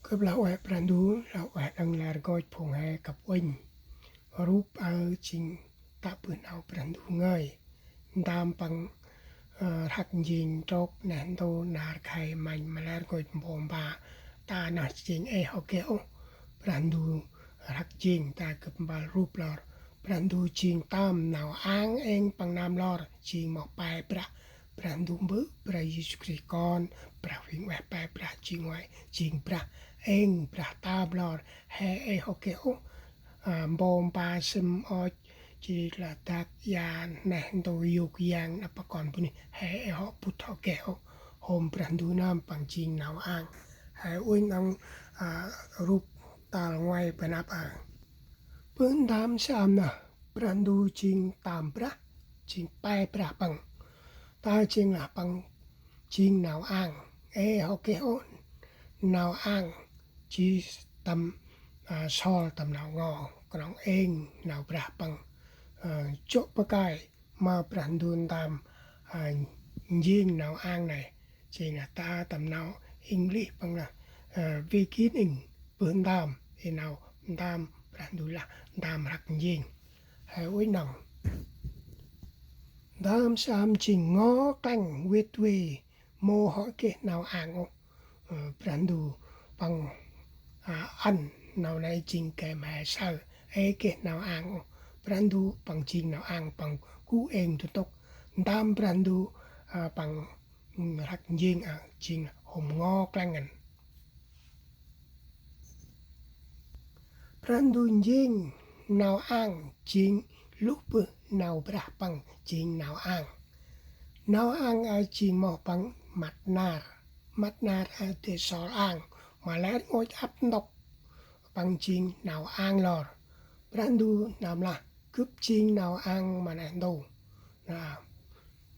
Cướp lão ẹ brand đú lão ẹ đang là gọi phùng hè cặp oanh rúp ở chính tạ bữa nào brand đú ngơi đam bằng hạt dìn trọc nén tô nà khai mạnh mà là gọi bồm bà ta nà chính e họ kéo brand đú hạt dìn ta cướp bà rúp lor brand đú chính tam nào áng eng bằng nam lor chính mọc bài bra brand đú bự bra Giêsu Christ con bra huynh quẹ bài bra chính ngoại chính bra eng bra ta blor he e ho keo bom ba sim o chỉ là tác gia nè tôi yêu yang apa còn buni he e ho put ho keo hôm brandu nam bằng chính nào ang he uin ang rup tal ngoài bên áp bữa đám sam na brandu chính tam bra chính pai bra bằng ta chính là bằng chính nào ang e ho keo nào ang chỉ tầm sol tầm nào ngò còn eng nào bra bằng chỗ bậc cái mà brand đun tam riêng nào ang này chỉ là ta tầm nào English bằng là beginning bữa tam thì nào tam brand đun là tam hạt riêng hay với nòng tam sam chỉ ngó canh quyết vi mô hỏi cái nào ang brand đun bằng ăn nào này chính cái mà sao ấy cái nào ăn brandu bằng chính nào ăn bằng cú em tu tốc đam brandu bằng hạt riêng chính hồng ngò clang ngần brandu riêng nào ăn chính lúc bữa nào bra bằng chính nào ăn ai chính mò bằng mặt nar để sò ăn mà lẽ ngồi áp độc bằng chính nào ăn lor brandu nam là cướp chính nào ăn mà nè đâu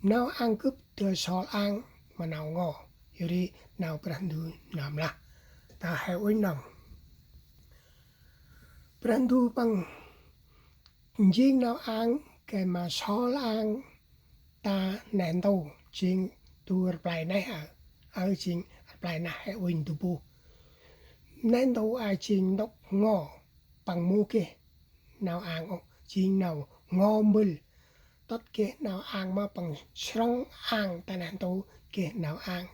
nào ăn cướp từ sò ăn mà nào ngò yuri nào brandu nam là ta hay oi nòng brandu bằng chính nào ăn cái mà sò ăn ta nè đâu chính tu bài này ở chính bài này hay oi tu bu nên đâu ai chính đốc ngò bằng mu kia nào ăn chính nào ngò mül tất kia nào ăn mà bằng song ăn ta nạn tu kia nào ăn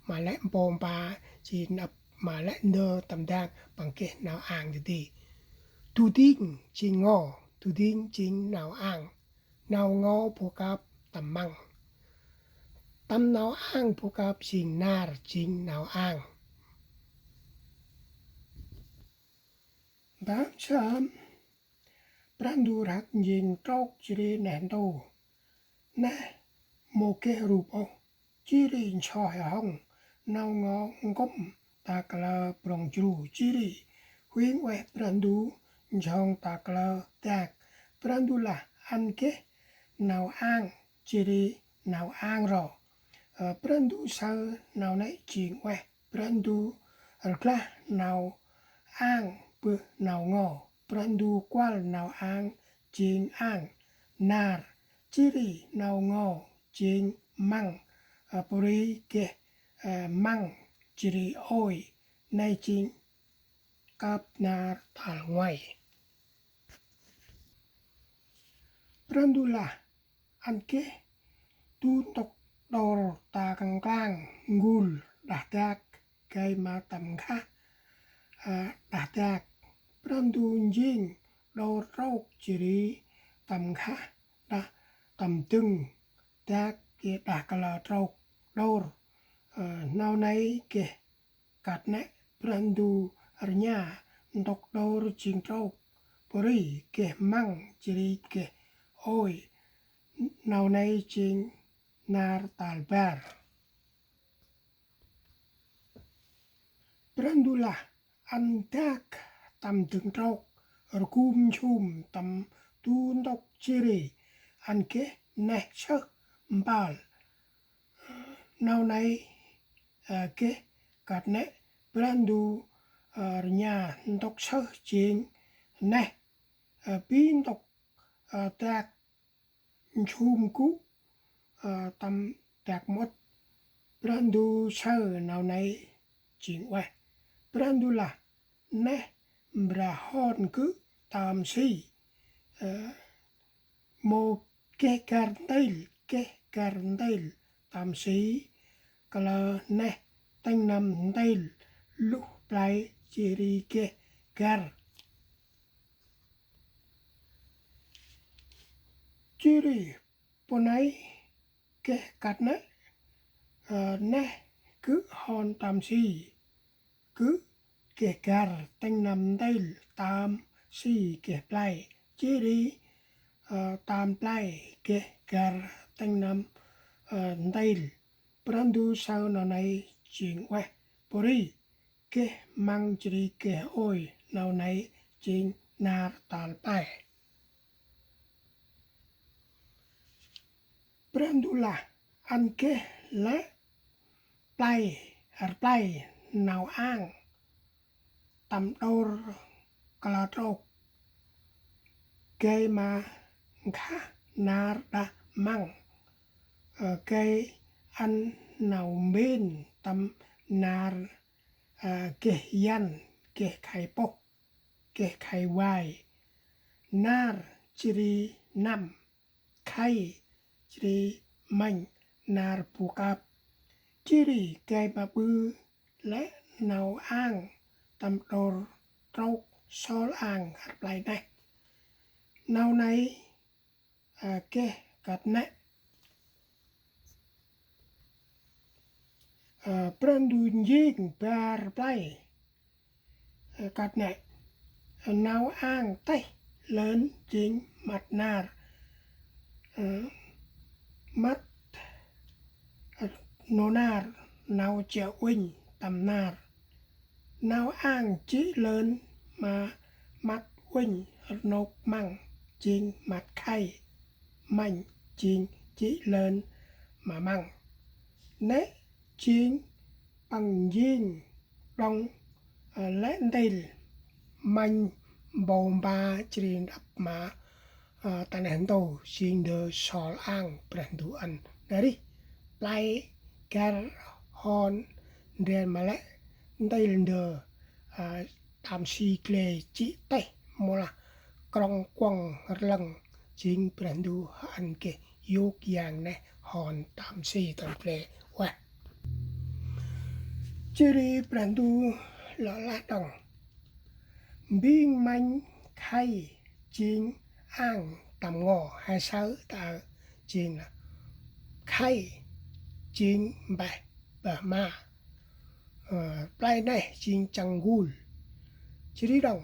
mà lại bom ba chỉ nạp mà lại nơ tầm đang bằng kia nào ăn thì tu tiên chính ngò tu tiên chính nào ăn nào ngò phù cáp tầm măng tầm nào ăn phù cáp chính nar chính nào ăn bám chạm brandu rak jing trok chiri nén đâu nè mô kê rụp ông chiri choi hong nào ngó ngom ta kala prong chru chiri huyên quẹ brandu chong ta kala tak brandu là ăn kế nào ăn chiri nào ăn rồi brandu sao nào nấy chuyện quẹ brandu là nào ăn bữa nào ngò brandu qual nào ăn chính ăn nar chiri nào ngò chính măng puri ke măng chiri oi nay chính cáp nar thal ngoài brandu là ăn ke tu tộc đor ta căng clang ngul đã tak cây ma tầm kha đã tak brandu jing đo rau chiri tầm kha đã tầm tưng tak kia đã kala rau đor nào này kia cắt nè brandu arnya đok đor ching rau pori kia mang chiri kia oi nào này ching nar talbar brandu là ăn tak tầm từng trâu kum chum tầm tu đốc chiri ăn kế nè chơ mbal nào này kế cắt nè brandu nhà đốc chơ chính nè pin đốc tak chum cú tầm tak một brandu chơ nào này chính vậy Prandulah neh brahon ke tam si mo ke karntail tam si kalau neh teng nam tail lu plai ciri ke gar ciri punai ke karna neh ke hon tam si cứ kể gar teng nam tail tam si ke plai ciri tam plai ke gar teng nam tail prandu sau na nai ching we pori ke mang ciri ke oi nau nai ching nar tal pai prandulah an ke la plai har plai nau ang tam đor kala trok cây mà khá nar da mang cây ăn nào bên tam nar ke yan ke khai pok ke khai wai nar ciri nam khai ciri manh nar pukap ciri cây bà bư lẽ nào ang tam đor trok sol ang har plai này nào này ke kat ne prandu jing par plai kat ne nào ang tay lớn chính mặt nar mắt nô nar nào chèo uinh tầm nar nào ang chỉ lớn mà mắt uinh nộp măng chính mặt khay mạnh chính chỉ lớn mà măng nế chính bằng dinh đông lên đây mạnh bồn ba chỉ đập mà tan hình đầu xin được sỏi ang prandu ăn dari play gar hon đen mà lẽ đây là tam si kle chỉ tay mola krong quăng lăng chính prandu ăn ke yok yang ne hon tam si tam kle wa chiri prandu lo la dong bing manh khay chính ang tầm ngò hay sáu ta chính là khay chính bài bà ma play này chính chẳng gul chỉ đi đồng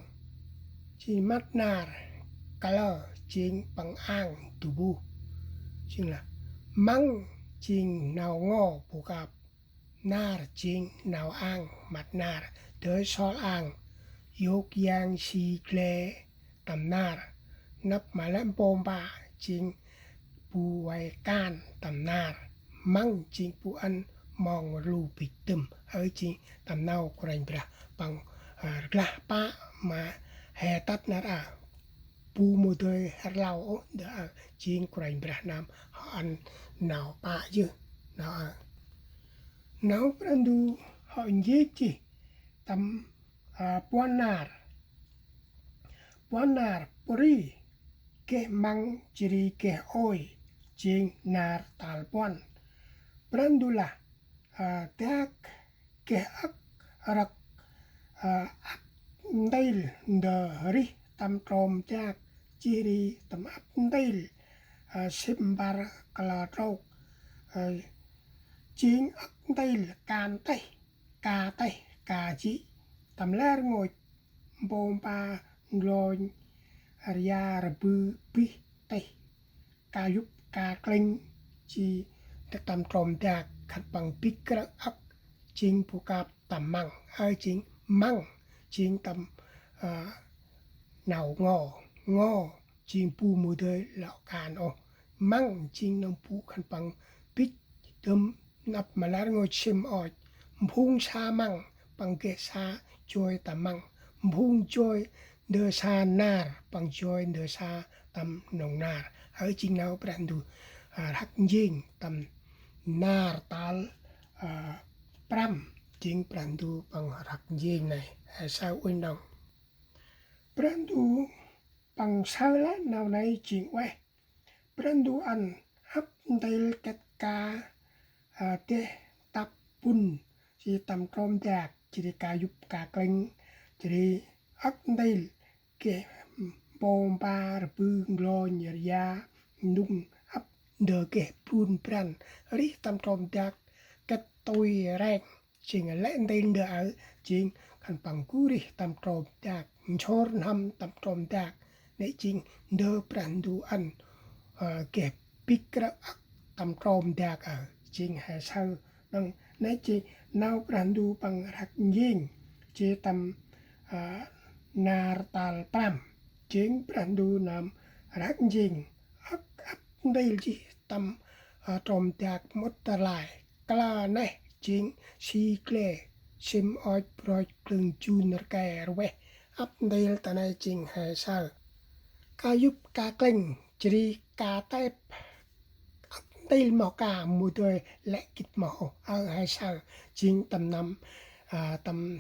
chỉ mắt nar color chính bằng ang tubu chính là măng chính nào ngò bù cạp nar chính nào ang mặt nar tới sol ang yok yang si kle tầm nar nắp mà lem bom ba chính pu vay can tầm nar măng chính pu ăn mong lu bị tùm ở chính tầm nào của anh bra bằng la pa mà hè tắt nát pu một đời hạt lau đỡ chính của anh bra nam họ ăn nào pa chứ nào prandu họ nhét chi tầm puan nar pori ke mang ciri ke oi chính nar tal puan prandula tak ke ak rak dail dari tam trom jak ciri tam ap dail simbar kala trok chính ak dail can tay ca chỉ tam ler ngồi bom pa ngloin ria rbu pi tay ca giúp ca kling chi tam trom jak khát bằng pikra ấp chính phụ cạp tầm măng hay chính măng chính tầm nào ngò chính pu mùi đời lão càn ô măng chính nông pu khát bằng pik tấm nắp mà lá ngồi chim ỏi phung sa măng bằng kệ sa trôi tầm măng phung trôi đưa sa nar bằng trôi đưa sa tầm nồng nar ở chính nào prandu hắc dinh tầm nar tal pram chính bản đồ bằng rạc dinh này hay sao quên đồng bản đồ bằng sao lá nào này chính quay bản đồ ăn hấp đây kết ca te tập pun chỉ tầm trôm đạc chỉ cả giúp cả kênh chỉ hấp đây cái bom ba bưng lo nhảy nung hấp đờ cái pun pran rí tầm trôm đạc cái tôi rèn chính là tên đỡ ở chính khăn bằng cú đi tầm trộm đạc chót năm tầm trộm đạc để chính đỡ bản đồ ăn cái picra tầm trộm đạc ở chính hay sao năng nãy chỉ nào bản đồ bằng rạc dinh chỉ tầm tal pram chính bản đồ nằm rạc dinh đây chỉ tầm trộm đạc một lại kala này chính si kle sim oi proi klung jun cái rồi ấp đây ta này chính hay sao ca giúp ca kling chỉ ca tép ấp đây mỏ cả mùi đời lẽ kịch mỏ ở hay sao chính tầm năm tầm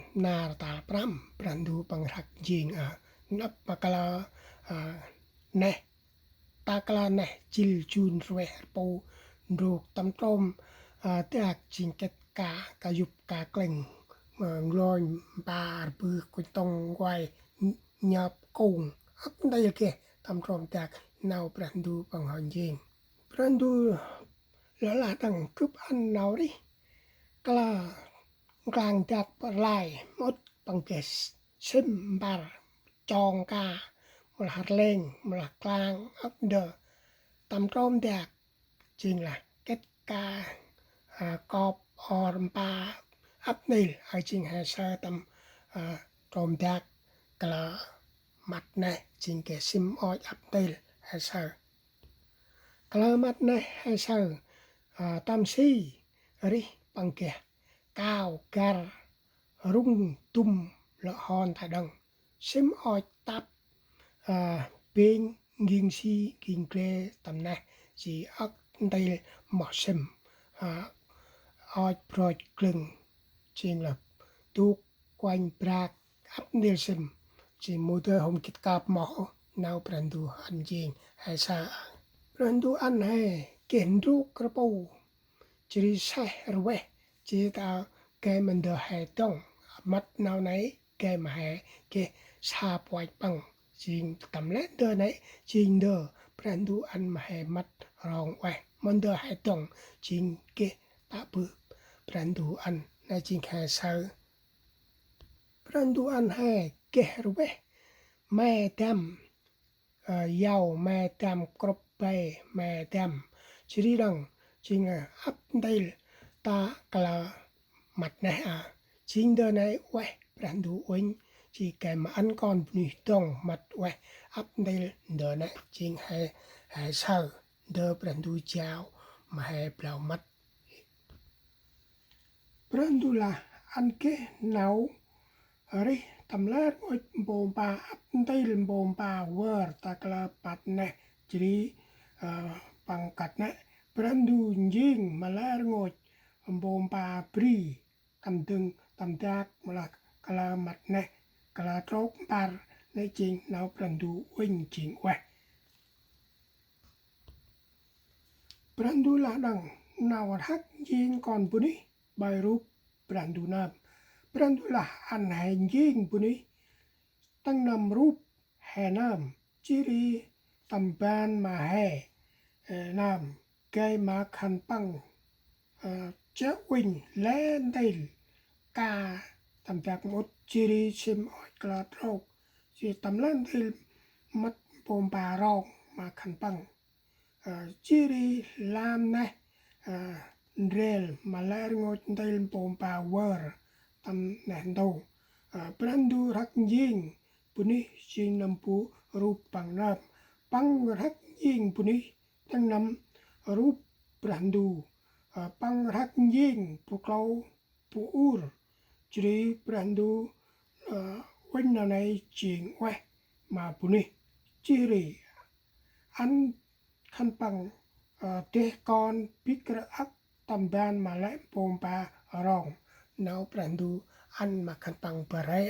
ta pram brandu bằng hạt jing nắp mà kala này ta kala này chil jun rồi po ruột tầm trôm tiak chính kết cả giúp cả kênh ngồi bà bự quay tông quay nhập cùng ấp đây kìa tầm trộm tiak nào brandu bằng hòn dinh brandu là đằng cướp ăn nào đi là càng tiak lại một bằng cái sim bar tròn cả một hạt lên một hạt klang ấp đờ tầm trộm tiak chính là kết cả cọp or ba ấp này hay chính hay sao tầm trộm đạc là mặt này chính cái sim oi ấp đây hay sao là mặt này hay sao tam si đi bằng kia cao gar rung tum lọ hòn thải đồng sim oi tap bên ging si ging kle tầm này chỉ ấp đây mỏ sim oi proi klung chính là tu quanh brak ấp nielsen chỉ mua tới hôm kịch cạp mỏ nào brandu ăn gì hay sao brandu ăn hay kiến ru krapau chỉ sai rồi chỉ ta cái mình được hay tông mắt nào nấy cái mà hay cái sa quay bằng chỉ tầm lẽ đơ này chỉ đơ brandu ăn mà hay mắt rong quay mình được hay tông chỉ cái ta bự brandu ăn này chính hay sao brandu ăn hay cái rồi mẹ đam giàu mẹ đam crop bay mẹ đam chỉ rằng chính là ấp đây ta là mặt này chính đời này quay brandu uống chỉ cái mà ăn con nhỉ tông mặt quay ấp đây đời này chính hay sao đời brandu cháo mà hay bảo mặt brandu là ăn cái nào ở tầm lát oi bom ba ấp đây là bom ba word ta là pat này chỉ bằng cắt này brandu jing mà là ngồi bom ba pri tầm từng tầm giác mà là mặt này là trống bar này chính nào brandu uống chính quay brandu là đằng nào hắc jing còn bún đi bài rúp brandu nam brandu là ăn hành jing bún đi tăng nằm rúp hè nam chỉ đi tầm ban mà hè nam cây mà khăn băng chế quỳnh lên đây cả tầm giác một chỉ đi xem ỏi là trâu chỉ tầm lên đây mất bom bà rong mà khăn băng chỉ đi làm này rel mà lại ngồi đây bom bà word tầm nền đầu brandu hắc jing puni jing nampu rup pang nam pang hắc jing puni tăng nam rup brandu pang hắc jing pukau puur chỉ brandu quanh nào này chuyện quay mà puni chỉ ăn khăn bằng tê con picra ấp tầm ban mà lại bom ba rong nấu prandu ăn mà khăn bằng bờ rai